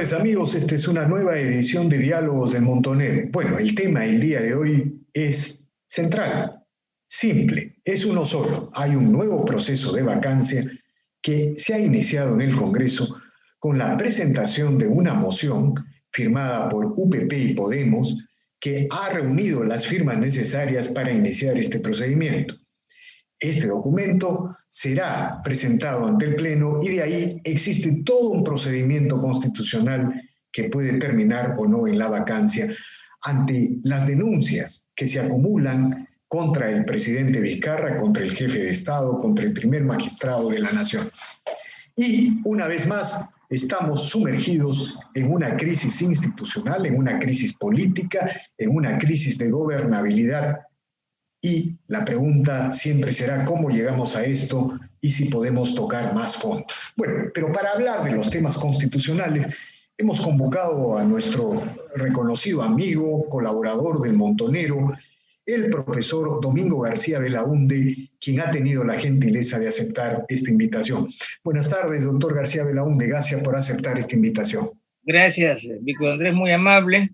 tardes, amigos. Esta es una nueva edición de Diálogos del Montonero. Bueno, el tema del día de hoy es central, simple, es uno solo. Hay un nuevo proceso de vacancia que se ha iniciado en el Congreso con la presentación de una moción firmada por UPP y Podemos que ha reunido las firmas necesarias para iniciar este procedimiento. Este documento será presentado ante el Pleno y de ahí existe todo un procedimiento constitucional que puede terminar o no en la vacancia ante las denuncias que se acumulan contra el presidente Vizcarra, contra el jefe de Estado, contra el primer magistrado de la Nación. Y una vez más, estamos sumergidos en una crisis institucional, en una crisis política, en una crisis de gobernabilidad. Y la pregunta siempre será cómo llegamos a esto y si podemos tocar más fondo. Bueno, pero para hablar de los temas constitucionales, hemos convocado a nuestro reconocido amigo, colaborador del Montonero, el profesor Domingo García Belaúnde, quien ha tenido la gentileza de aceptar esta invitación. Buenas tardes, doctor García Belaúnde, gracias por aceptar esta invitación. Gracias, Vico Andrés, muy amable.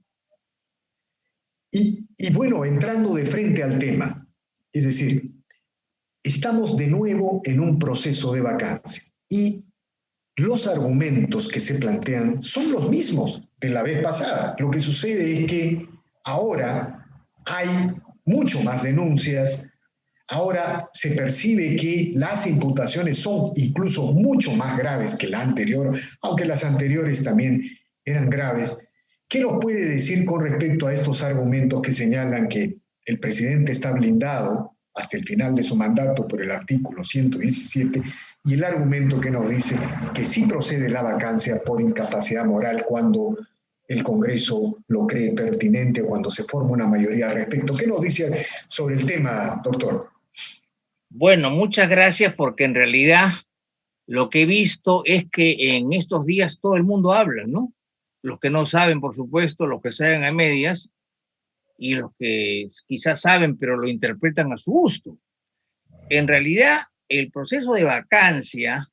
Y bueno, entrando de frente al tema, es decir, estamos de nuevo en un proceso de vacancia y los argumentos que se plantean son los mismos de la vez pasada. Lo que sucede es que ahora hay mucho más denuncias, ahora se percibe que las imputaciones son incluso mucho más graves que la anterior, aunque las anteriores también eran graves. ¿Qué nos puede decir con respecto a estos argumentos que señalan que el presidente está blindado hasta el final de su mandato por el artículo 117 y el argumento que nos dice que sí procede la vacancia por incapacidad moral cuando el Congreso lo cree pertinente, cuando se forma una mayoría al respecto? ¿Qué nos dice sobre el tema, doctor? Bueno, muchas gracias, porque en realidad lo que he visto es que en estos días todo el mundo habla, ¿no? Los que no saben, por supuesto, los que saben a medias, y los que quizás saben pero lo interpretan a su gusto. En realidad, el proceso de vacancia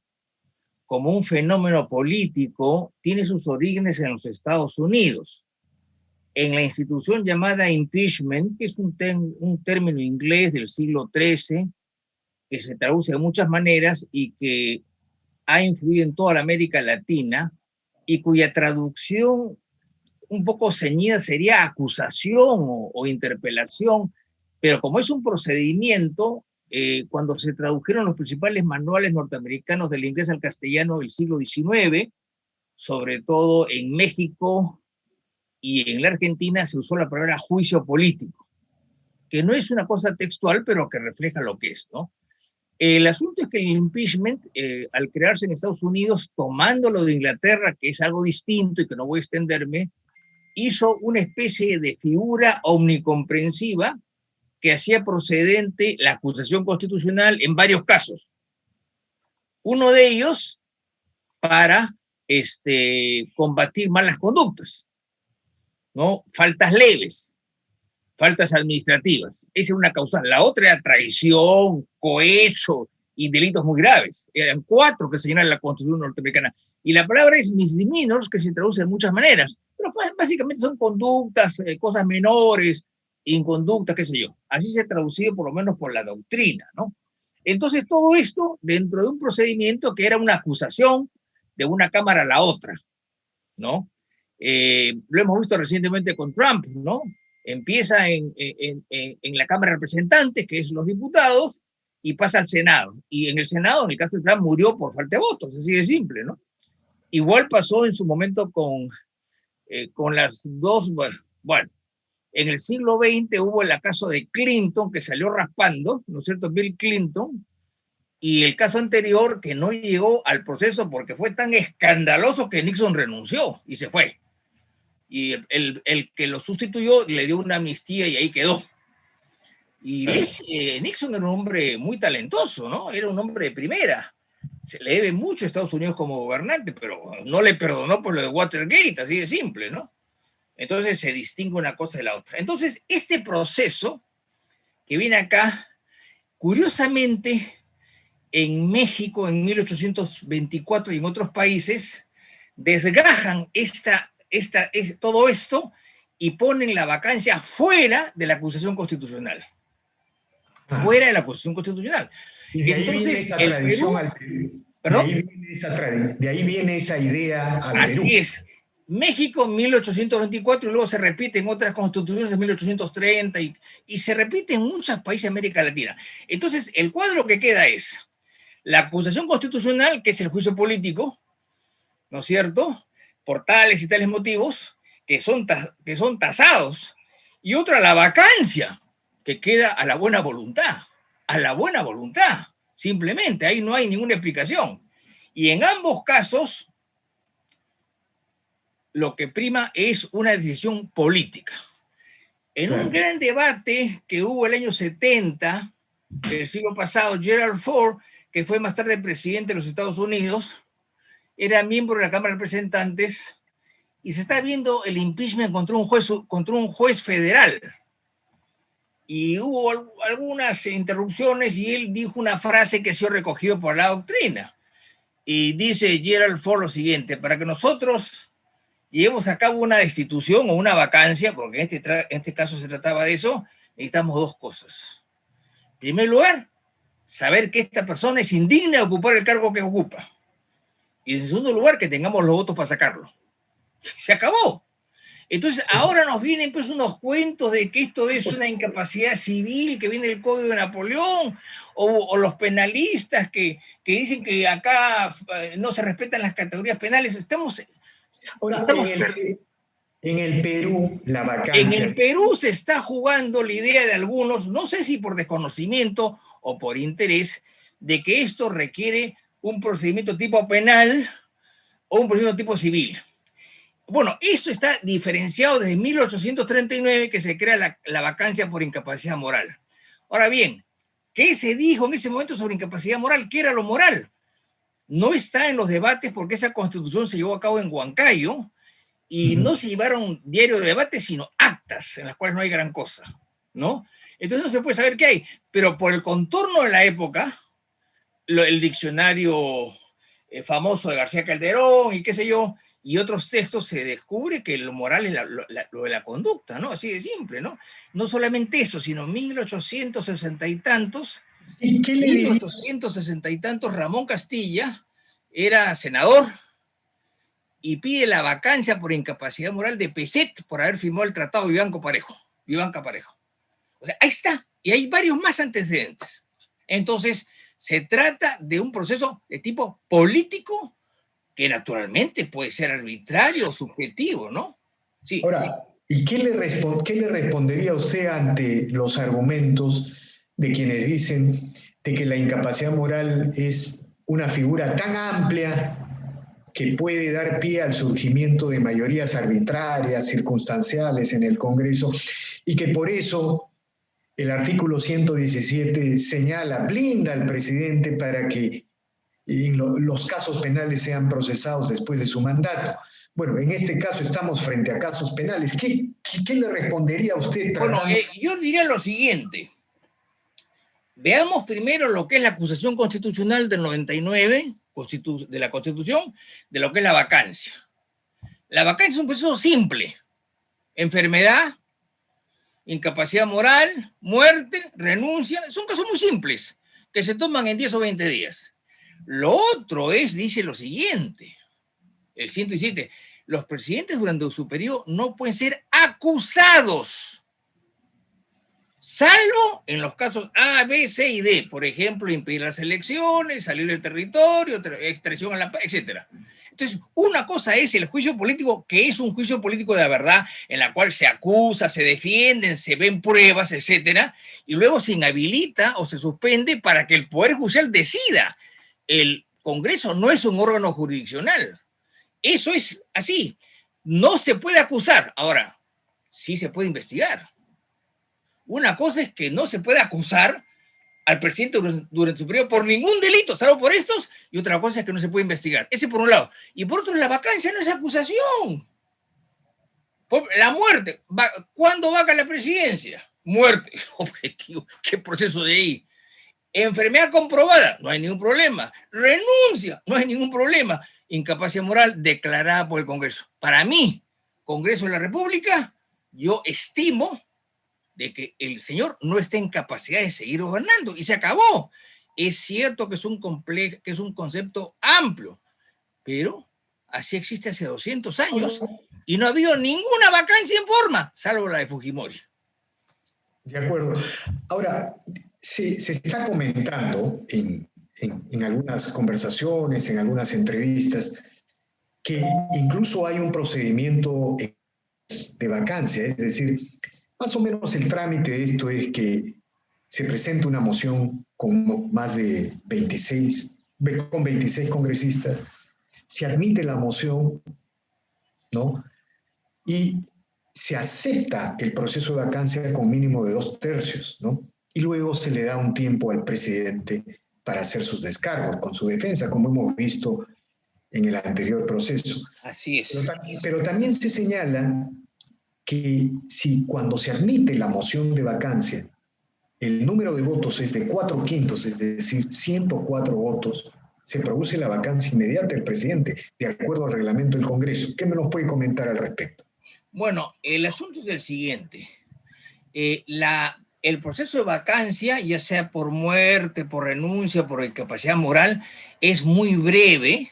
como un fenómeno político tiene sus orígenes en los Estados Unidos, en la institución llamada impeachment, que es un término inglés del siglo XIII, que se traduce de muchas maneras y que ha influido en toda la América Latina, y cuya traducción un poco ceñida sería acusación o interpelación, pero como es un procedimiento, cuando se tradujeron los principales manuales norteamericanos del inglés al castellano del siglo XIX, sobre todo en México y en la Argentina, se usó la palabra juicio político, que no es una cosa textual, pero que refleja lo que es, ¿no? El asunto es que el impeachment, al crearse en Estados Unidos, tomándolo de Inglaterra, que es algo distinto y que no voy a extenderme, hizo una especie de figura omnicomprensiva que hacía procedente la acusación constitucional en varios casos. Uno de ellos para combatir malas conductas, ¿no? Faltas leves, faltas administrativas. Esa es una causa. La otra era traición, cohecho y delitos muy graves. Eran 4 que se llenan en la Constitución norteamericana. Y la palabra es misdemeanors, que se traduce de muchas maneras. Pero básicamente son conductas, cosas menores, inconductas, qué sé yo. Así se ha traducido por lo menos por la doctrina, ¿no? Entonces todo esto dentro de un procedimiento que era una acusación de una cámara a la otra, ¿no? Lo hemos visto recientemente con Trump, ¿no? Empieza en la Cámara de Representantes, que es los diputados, y pasa al Senado. Y en el Senado, en el caso de Trump, murió por falta de votos, así de simple, ¿no? Igual pasó en su momento con las dos, bueno, en el siglo XX hubo el caso de Clinton, que salió raspando, ¿no es cierto? Bill Clinton, y el caso anterior que no llegó al proceso porque fue tan escandaloso que Nixon renunció y se fue. Y el que lo sustituyó le dio una amnistía y ahí quedó. Y Nixon era un hombre muy talentoso, ¿no? Era un hombre de primera. Se le debe mucho a Estados Unidos como gobernante, pero no le perdonó por lo de Watergate, así de simple, ¿no? Entonces se distingue una cosa de la otra. Entonces, este proceso que viene acá, curiosamente, en México en 1824 y en otros países, desgajan todo esto y ponen la vacancia fuera de la acusación constitucional. Fuera de la acusación constitucional. Y de ahí entonces, viene esa tradición Perú, al Perú. ¿perdón? De ahí viene esa idea al Perú. Así es. México en 1824 y luego se repite en otras constituciones de 1830 y se repite en muchos países de América Latina. Entonces, el cuadro que queda es la acusación constitucional, que es el juicio político, ¿no es cierto?, por tales y tales motivos que son tasados, y otra, la vacancia, que queda a la buena voluntad, simplemente, ahí no hay ninguna explicación. Y en ambos casos, lo que prima es una decisión política. En un gran debate que hubo el año 70, del siglo pasado, Gerald Ford, que fue más tarde presidente de los Estados Unidos, era miembro de la Cámara de Representantes, y se está viendo el impeachment contra un juez federal. Y hubo algunas interrupciones y él dijo una frase que ha sido recogida por la doctrina. Y dice Gerald Ford lo siguiente: para que nosotros llevemos a cabo una destitución o una vacancia, porque en este caso se trataba de eso, necesitamos dos cosas. En primer lugar, saber que esta persona es indigna de ocupar el cargo que ocupa. Y en segundo lugar, que tengamos los votos para sacarlo. Se acabó. Entonces, ahora nos vienen pues unos cuentos de que esto es una incapacidad civil que viene del Código de Napoleón, o los penalistas que dicen que acá no se respetan las categorías penales. Ahora, en el Perú, la vacancia. En el Perú se está jugando la idea de algunos, no sé si por desconocimiento o por interés, de que esto requiere un procedimiento tipo penal o un procedimiento tipo civil. Bueno, esto está diferenciado desde 1839, que se crea la vacancia por incapacidad moral. Ahora bien, ¿qué se dijo en ese momento sobre incapacidad moral? ¿Qué era lo moral? No está en los debates porque esa constitución se llevó a cabo en Huancayo y no se llevaron diario de debate, sino actas en las cuales no hay gran cosa, ¿no? Entonces no se puede saber qué hay, pero por el contorno de la época, el diccionario famoso de García Calderón y qué sé yo, y otros textos, se descubre que lo moral es lo de la conducta, ¿no? Así de simple, ¿no? No solamente eso, sino 1860 y tantos, ¿Y qué le diría? 1860 y tantos, Ramón Castilla era senador y pide la vacancia por incapacidad moral de Peset por haber firmado el tratado Vivanca Parejo. O sea, ahí está, y hay varios más antecedentes. Entonces, se trata de un proceso de tipo político que naturalmente puede ser arbitrario o subjetivo, ¿no? Sí. Ahora, ¿y qué le respondería usted ante los argumentos de quienes dicen de que la incapacidad moral es una figura tan amplia que puede dar pie al surgimiento de mayorías arbitrarias, circunstanciales en el Congreso, y que por eso el artículo 117 blinda al presidente para que los casos penales sean procesados después de su mandato? Bueno, en este caso estamos frente a casos penales. ¿Qué le respondería a usted? Bueno, yo diría lo siguiente. Veamos primero lo que es la acusación constitucional del 99, de la Constitución, de lo que es la vacancia. La vacancia es un proceso simple: enfermedad, incapacidad moral, muerte, renuncia. Son casos muy simples que se toman en 10 o 20 días. Lo otro dice lo siguiente, el 107, los presidentes durante su periodo no pueden ser acusados, salvo en los casos A, B, C y D, por ejemplo, impedir las elecciones, salir del territorio, extradición a la paz, etc. Entonces, una cosa es el juicio político, que es un juicio político de la verdad, en la cual se acusa, se defienden, se ven pruebas, etc. Y luego se inhabilita o se suspende para que el Poder Judicial decida. El Congreso no es un órgano jurisdiccional. Eso es así. No se puede acusar. Ahora, sí se puede investigar. Una cosa es que no se puede acusar al presidente durante su periodo por ningún delito, salvo por estos, y otra cosa es que no se puede investigar. Ese por un lado. Y por otro, la vacancia no es acusación. La muerte. ¿Cuándo vaca la presidencia? Muerte. Objetivo. ¿Qué proceso de ahí? Enfermedad comprobada, no hay ningún problema. Renuncia, no hay ningún problema. incapacidad moral declarada por el Congreso. Para mí, Congreso de la República, yo estimo de que el señor no está en capacidad de seguir gobernando y se acabó. Es cierto que es que es un concepto amplio, pero así existe hace 200 años y no ha habido ninguna vacancia en forma, salvo la de Fujimori. De acuerdo. Ahora, se está comentando en algunas conversaciones, en algunas entrevistas, que incluso hay un procedimiento de vacancia, es decir, más o menos el trámite de esto es que se presenta una moción con más de 26 congresistas, se admite la moción, ¿no? Y se acepta el proceso de vacancia con mínimo de 2/3, ¿no? Y luego se le da un tiempo al presidente para hacer sus descargos con su defensa, como hemos visto en el anterior proceso. Así es. Pero también se señala que si cuando se admite la moción de vacancia, el número de votos es de 4/5, es decir, 104 votos, se produce la vacancia inmediata del presidente, de acuerdo al reglamento del Congreso. ¿Qué me nos puede comentar al respecto? Bueno, el asunto es el siguiente. El proceso de vacancia, ya sea por muerte, por renuncia, por incapacidad moral, es muy breve,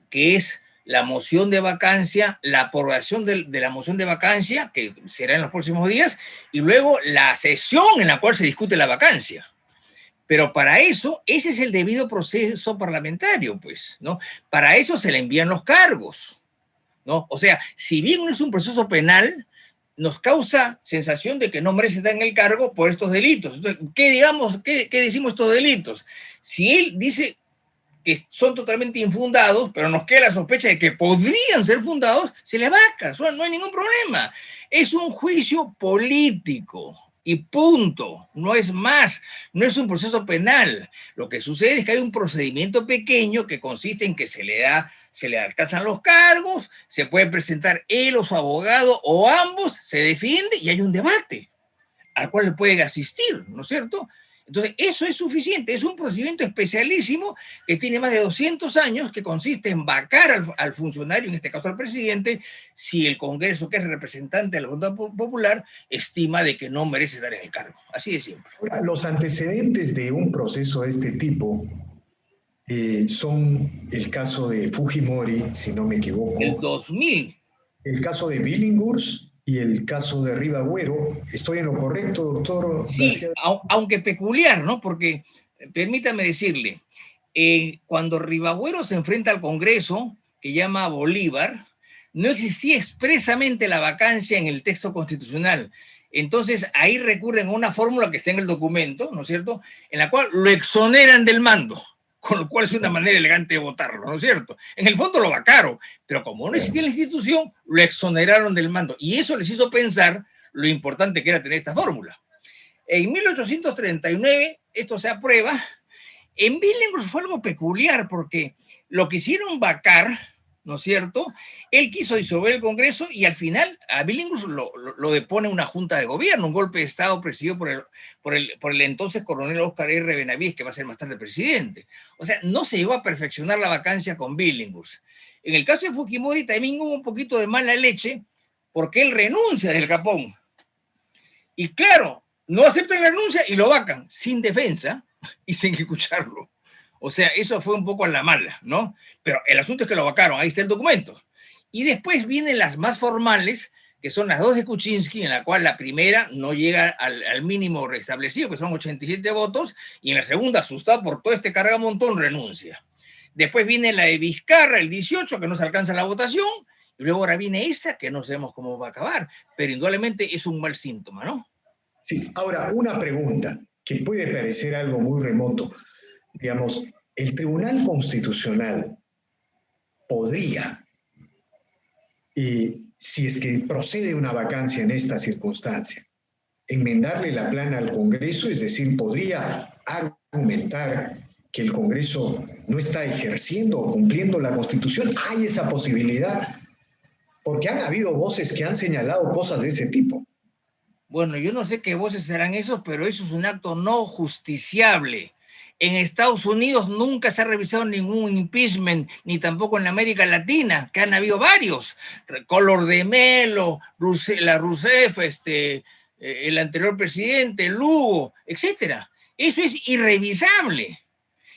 que es la moción de vacancia, la aprobación de la moción de vacancia, que será en los próximos días, y luego la sesión en la cual se discute la vacancia. Pero para eso, ese es el debido proceso parlamentario, pues, ¿no? Para eso se le envían los cargos, ¿no? O sea, si bien no es un proceso penal, nos causa sensación de que no merece estar en el cargo por estos delitos. Entonces, ¿qué decimos estos delitos? Si él dice que son totalmente infundados, pero nos queda la sospecha de que podrían ser fundados, se le vaca, no hay ningún problema. Es un juicio político y punto, no es más, no es un proceso penal. Lo que sucede es que hay un procedimiento pequeño que consiste en que se le alcanzan los cargos, se puede presentar él o su abogado o ambos, se defiende y hay un debate al cual le pueden asistir, ¿no es cierto? Entonces, eso es suficiente, es un procedimiento especialísimo que tiene más de 200 años, que consiste en vacar al funcionario, en este caso al presidente, si el Congreso, que es representante de la voluntad popular, estima de que no merece estar en el cargo. Así de simple. Ahora, los antecedentes de un proceso de este tipo son el caso de Fujimori, si no me equivoco. El 2000. El caso de Billinghurst y el caso de Rivagüero. ¿Estoy en lo correcto, doctor? Sí, aunque peculiar, ¿no? Porque, permítame decirle, cuando Rivagüero se enfrenta al Congreso, que llama a Bolívar, no existía expresamente la vacancia en el texto constitucional. Entonces, ahí recurren a una fórmula que está en el documento, ¿no es cierto?, en la cual lo exoneran del mando, con lo cual es una manera elegante de votarlo, ¿no es cierto? En el fondo lo vacaron, pero como no existía la institución, lo exoneraron del mando. Y eso les hizo pensar lo importante que era tener esta fórmula. En 1839 esto se aprueba. En Billinghurst fue algo peculiar porque lo quisieron vacar, ¿no es cierto? Él quiso disolver el Congreso y al final a Billinghurst lo depone una junta de gobierno, un golpe de Estado presidido por el entonces coronel Óscar R. Benavides, que va a ser más tarde presidente. O sea, no se llegó a perfeccionar la vacancia con Billinghurst. En el caso de Fujimori también hubo un poquito de mala leche porque él renuncia del Japón. Y claro, no aceptan la renuncia y lo vacan sin defensa y sin escucharlo. O sea, eso fue un poco a la mala, ¿no? Pero el asunto es que lo vacaron, ahí está el documento. Y después vienen las más formales, que son las dos de Kuczynski, en la cual la primera no llega al mínimo restablecido, que son 87 votos, y en la segunda, asustado por todo este cargamontón, renuncia. Después viene la de Vizcarra, el 18, que no se alcanza la votación, y luego ahora viene esa, que no sabemos cómo va a acabar, pero indudablemente es un mal síntoma, ¿no? Sí, ahora, una pregunta que puede parecer algo muy remoto. Digamos, el Tribunal Constitucional podría, si es que procede una vacancia en esta circunstancia, enmendarle la plana al Congreso, es decir, podría argumentar que el Congreso no está ejerciendo o cumpliendo la Constitución. Hay esa posibilidad, porque han habido voces que han señalado cosas de ese tipo. Bueno, yo no sé qué voces serán esos, pero eso es un acto no justiciable. En Estados Unidos nunca se ha revisado ningún impeachment, ni tampoco en América Latina, que han habido varios. Collor de Mello, la Rousseff, el anterior presidente, Lugo, etcétera. Eso es irrevisable.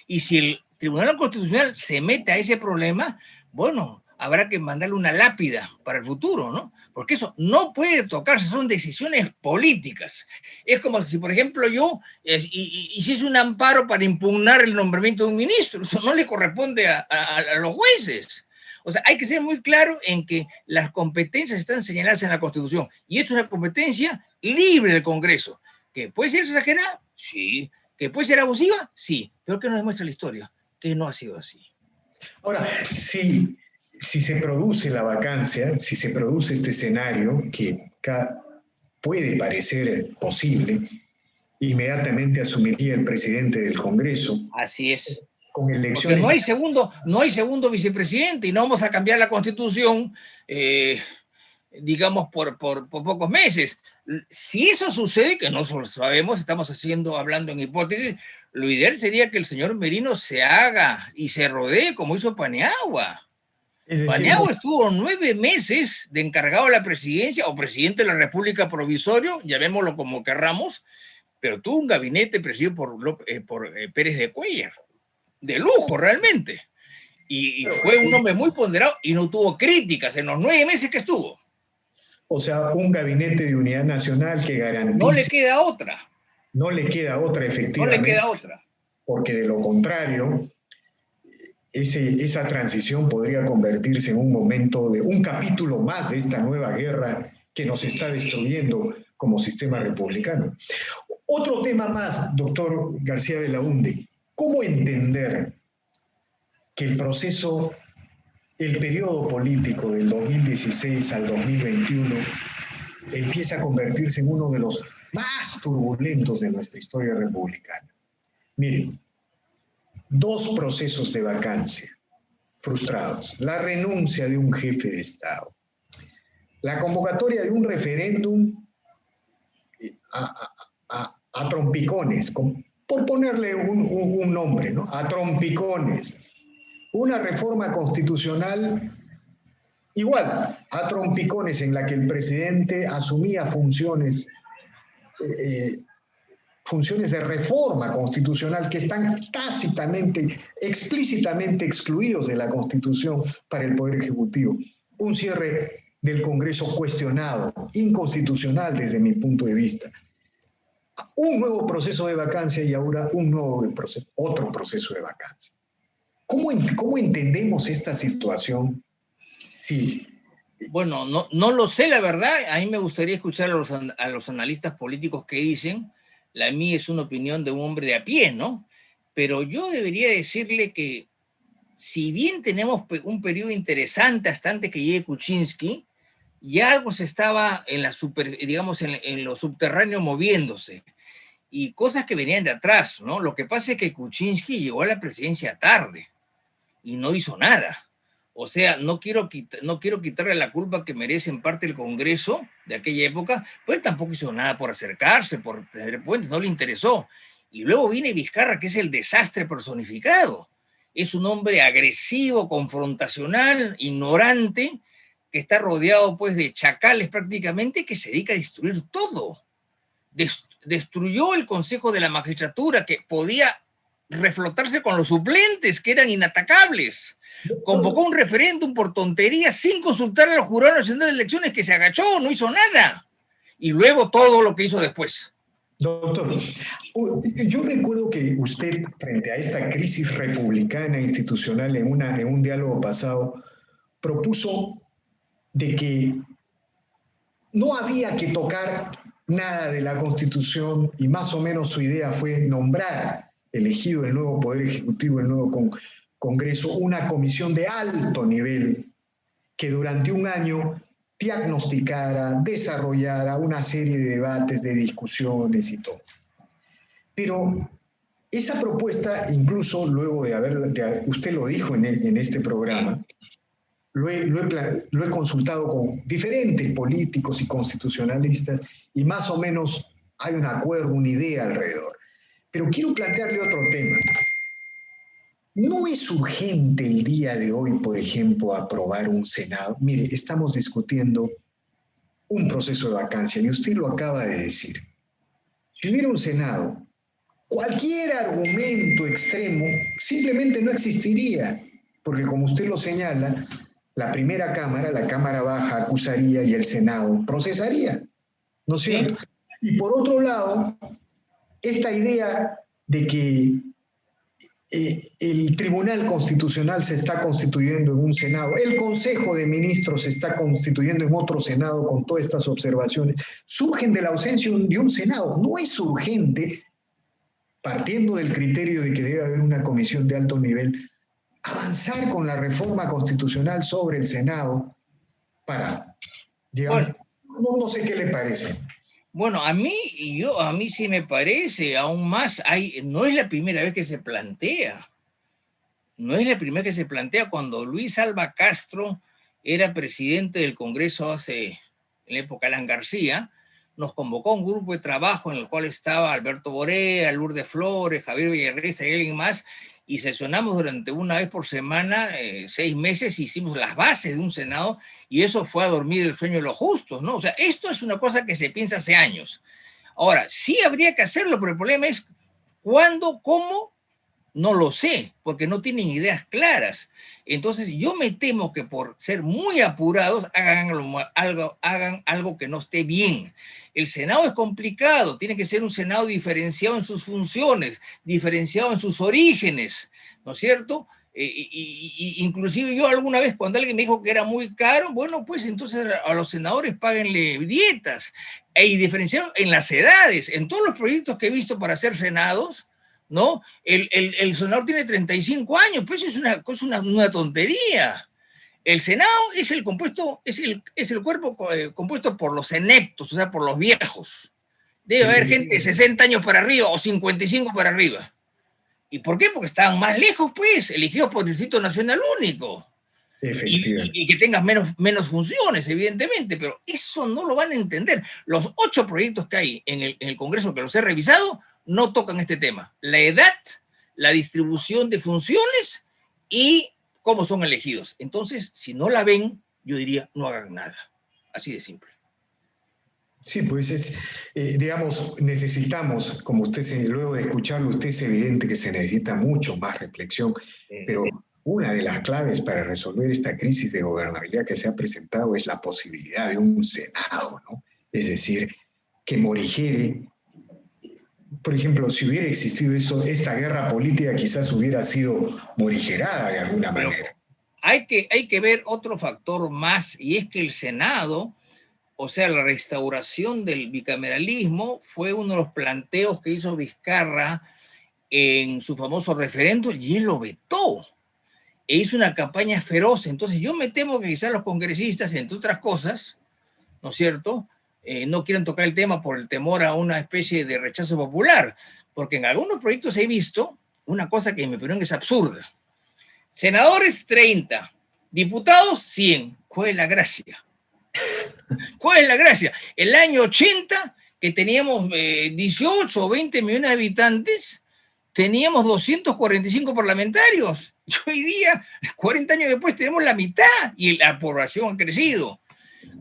Y si el Tribunal Constitucional se mete a ese problema, bueno, habrá que mandarle una lápida para el futuro, ¿no? Porque eso no puede tocarse, son decisiones políticas. Es como si, por ejemplo, yo hiciese un amparo para impugnar el nombramiento de un ministro. Eso no le corresponde a los jueces. O sea, hay que ser muy claro en que las competencias están señaladas en la Constitución. Y esto es una competencia libre del Congreso. ¿Que puede ser exagerada? Sí. ¿Que puede ser abusiva? Sí. Pero ¿qué nos demuestra la historia? Que no ha sido así. Ahora, si se produce la vacancia, si se produce este escenario que puede parecer posible, inmediatamente asumiría el presidente del Congreso. Así es. Con elecciones. Porque no hay segundo vicepresidente y no vamos a cambiar la Constitución, digamos, por pocos meses. Si eso sucede, que no lo sabemos, estamos hablando en hipótesis, lo ideal sería que el señor Merino se haga y se rodee como hizo Paniagua. Paniagua estuvo 9 meses de encargado de la presidencia o presidente de la República provisorio, llamémoslo como querramos, pero tuvo un gabinete presidido por Pérez de Cuéllar, de lujo realmente. Y fue un hombre muy ponderado y no tuvo críticas en los 9 meses que estuvo. O sea, un gabinete de unidad nacional que garantiza... No le queda otra. No le queda otra, efectivamente. No le queda otra. Porque de lo contrario, esa transición podría convertirse en un momento de un capítulo más de esta nueva guerra que nos está destruyendo como sistema republicano. Otro tema más, doctor García Belaúnde. ¿Cómo entender que el periodo político del 2016 al 2021 empieza a convertirse en uno de los más turbulentos de nuestra historia republicana? Miren, 2 procesos de vacancia frustrados, la renuncia de un jefe de Estado, la convocatoria de un referéndum a trompicones, por ponerle un nombre, ¿no? A trompicones, una reforma constitucional igual, a trompicones, en la que el presidente asumía funciones de reforma constitucional que están tácitamente, explícitamente excluidos de la Constitución para el Poder Ejecutivo. Un cierre del Congreso cuestionado, inconstitucional desde mi punto de vista. Un nuevo proceso de vacancia y ahora otro proceso de vacancia. ¿Cómo entendemos esta situación? Sí. Bueno, no lo sé, la verdad. A mí me gustaría escuchar a los analistas políticos que dicen. La mía es una opinión de un hombre de a pie, ¿no? Pero yo debería decirle que si bien tenemos un periodo interesante hasta antes que llegue Kuczynski, ya algo se estaba en lo subterráneo moviéndose y cosas que venían de atrás, ¿no? Lo que pasa es que Kuczynski llegó a la presidencia tarde y no hizo nada. O sea, no quiero quitarle la culpa que merece en parte el Congreso de aquella época, pero él tampoco hizo nada por acercarse, por tener puentes, no le interesó. Y luego viene Vizcarra, que es el desastre personificado. Es un hombre agresivo, confrontacional, ignorante, que está rodeado pues de chacales prácticamente, que se dedica a destruir todo. Destruyó el Consejo de la Magistratura, que podía reflotarse con los suplentes, que eran inatacables. Convocó un referéndum por tonterías sin consultar a los jurados nacionales de elecciones, que se agachó, no hizo nada. Y luego todo lo que hizo después. Doctor, yo recuerdo que usted, frente a esta crisis republicana institucional en un diálogo pasado, propuso de que no había que tocar nada de la Constitución y más o menos su idea fue nombrar, elegido el nuevo Poder Ejecutivo, el nuevo Congreso, una comisión de alto nivel que durante un año diagnosticara, desarrollara una serie de debates, de discusiones y todo. Pero esa propuesta, incluso luego usted lo dijo en este programa, lo he consultado con diferentes políticos y constitucionalistas y más o menos hay un acuerdo, una idea alrededor. Pero quiero plantearle otro tema. ¿No es urgente el día de hoy, por ejemplo, aprobar un Senado? Mire, estamos discutiendo un proceso de vacancia y usted lo acaba de decir. Si hubiera un Senado, cualquier argumento extremo simplemente no existiría, porque como usted lo señala, la primera Cámara, la Cámara Baja, acusaría y el Senado procesaría, ¿no es cierto? Sí. Y por otro lado, esta idea de que el Tribunal Constitucional se está constituyendo en un Senado, el Consejo de Ministros se está constituyendo en otro Senado con todas estas observaciones, surgen de la ausencia de un Senado. No es urgente, partiendo del criterio de que debe haber una comisión de alto nivel, avanzar con la reforma constitucional sobre el Senado para, digamos, Bueno, no sé qué le parece. bueno, a mí sí me parece, aún más, no es la primera vez que se plantea. No es la primera vez que se plantea. Cuando Luis Alva Castro era presidente del Congreso en la época de Alan García, nos convocó a un grupo de trabajo en el cual estaba Alberto Borea, Lourdes Flores, Javier Villarreal y alguien más, y sesionamos durante una vez por semana, 6 meses, hicimos las bases de un Senado, y eso fue a dormir el sueño de los justos, ¿no? O sea, esto es una cosa que se piensa hace años. Ahora, sí habría que hacerlo, pero el problema es cuándo, cómo. No lo sé, porque no tienen ideas claras. Entonces yo me temo que por ser muy apurados hagan algo que no esté bien. El Senado es complicado, tiene que ser un Senado diferenciado en sus funciones, diferenciado en sus orígenes, ¿no es cierto? Inclusive yo alguna vez cuando alguien me dijo que era muy caro, bueno, pues entonces a los senadores páguenle dietas y diferenciaron en las edades. En todos los proyectos que he visto para hacer senados, ¿no? El senador tiene 35 años, pues es una tontería. El Senado es el compuesto, es el cuerpo compuesto por los senectos, o sea, por los viejos. Debe haber gente de 60 años para arriba o 55 para arriba. ¿Y por qué? Porque estaban más lejos, pues, elegidos por el Distrito Nacional Único. Y que tengas menos funciones, evidentemente, pero eso no lo van a entender. Los 8 proyectos que hay en el Congreso que los he revisado no tocan este tema. La edad, la distribución de funciones y cómo son elegidos. Entonces, si no la ven, yo diría, no hagan nada. Así de simple. Sí, pues digamos, necesitamos, como luego de escucharlo, usted es evidente que se necesita mucho más reflexión, pero una de las claves para resolver esta crisis de gobernabilidad que se ha presentado es la posibilidad de un Senado, ¿no? Es decir, que morigere. Por ejemplo, si hubiera existido esta guerra política quizás hubiera sido morigerada de alguna manera. Hay que ver otro factor más, y es que el Senado, o sea, la restauración del bicameralismo, fue uno de los planteos que hizo Vizcarra en su famoso referéndum, y él lo vetó. E hizo una campaña feroz. Entonces yo me temo que quizás los congresistas, entre otras cosas, ¿no es cierto?, no quieren tocar el tema por el temor a una especie de rechazo popular, porque en algunos proyectos he visto una cosa que en mi opinión es absurda. Senadores 30, diputados 100. ¿Cuál es la gracia? ¿Cuál es la gracia? El año 80, que teníamos 18 o 20 millones de habitantes, teníamos 245 parlamentarios. Y hoy día, 40 años después, tenemos la mitad y la población ha crecido.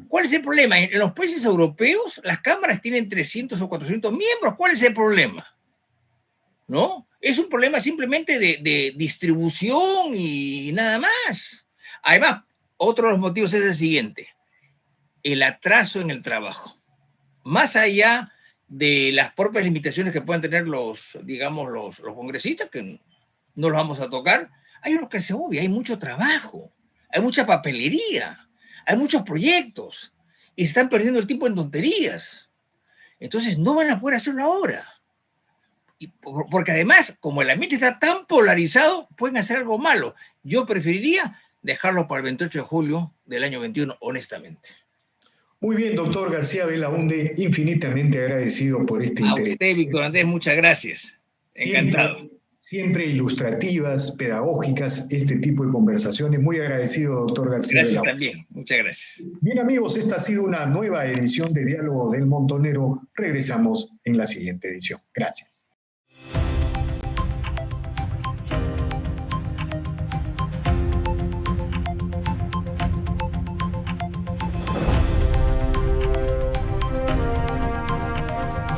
¿Cuál es el problema? En los países europeos, las cámaras tienen 300 o 400 miembros. ¿Cuál es el problema? ¿No? Es un problema simplemente de distribución y nada más. Además, otro de los motivos es el siguiente: el atraso en el trabajo. Más allá de las propias limitaciones que puedan tener los congresistas, que no los vamos a tocar, hay uno que se obvia, hay mucho trabajo, hay mucha papelería, hay muchos proyectos y se están perdiendo el tiempo en tonterías. Entonces no van a poder hacerlo ahora. Porque además, como el ambiente está tan polarizado, pueden hacer algo malo. Yo preferiría dejarlo para el 28 de julio del año 21, honestamente. Muy bien, doctor García Belaúnde, infinitamente agradecido por este interés. A usted, Víctor Andrés, muchas gracias. Encantado. Siempre ilustrativas, pedagógicas, este tipo de conversaciones. Muy agradecido, doctor García Belaúnde. Gracias también, muchas gracias. Bien, amigos, esta ha sido una nueva edición de Diálogo del Montonero. Regresamos en la siguiente edición. Gracias.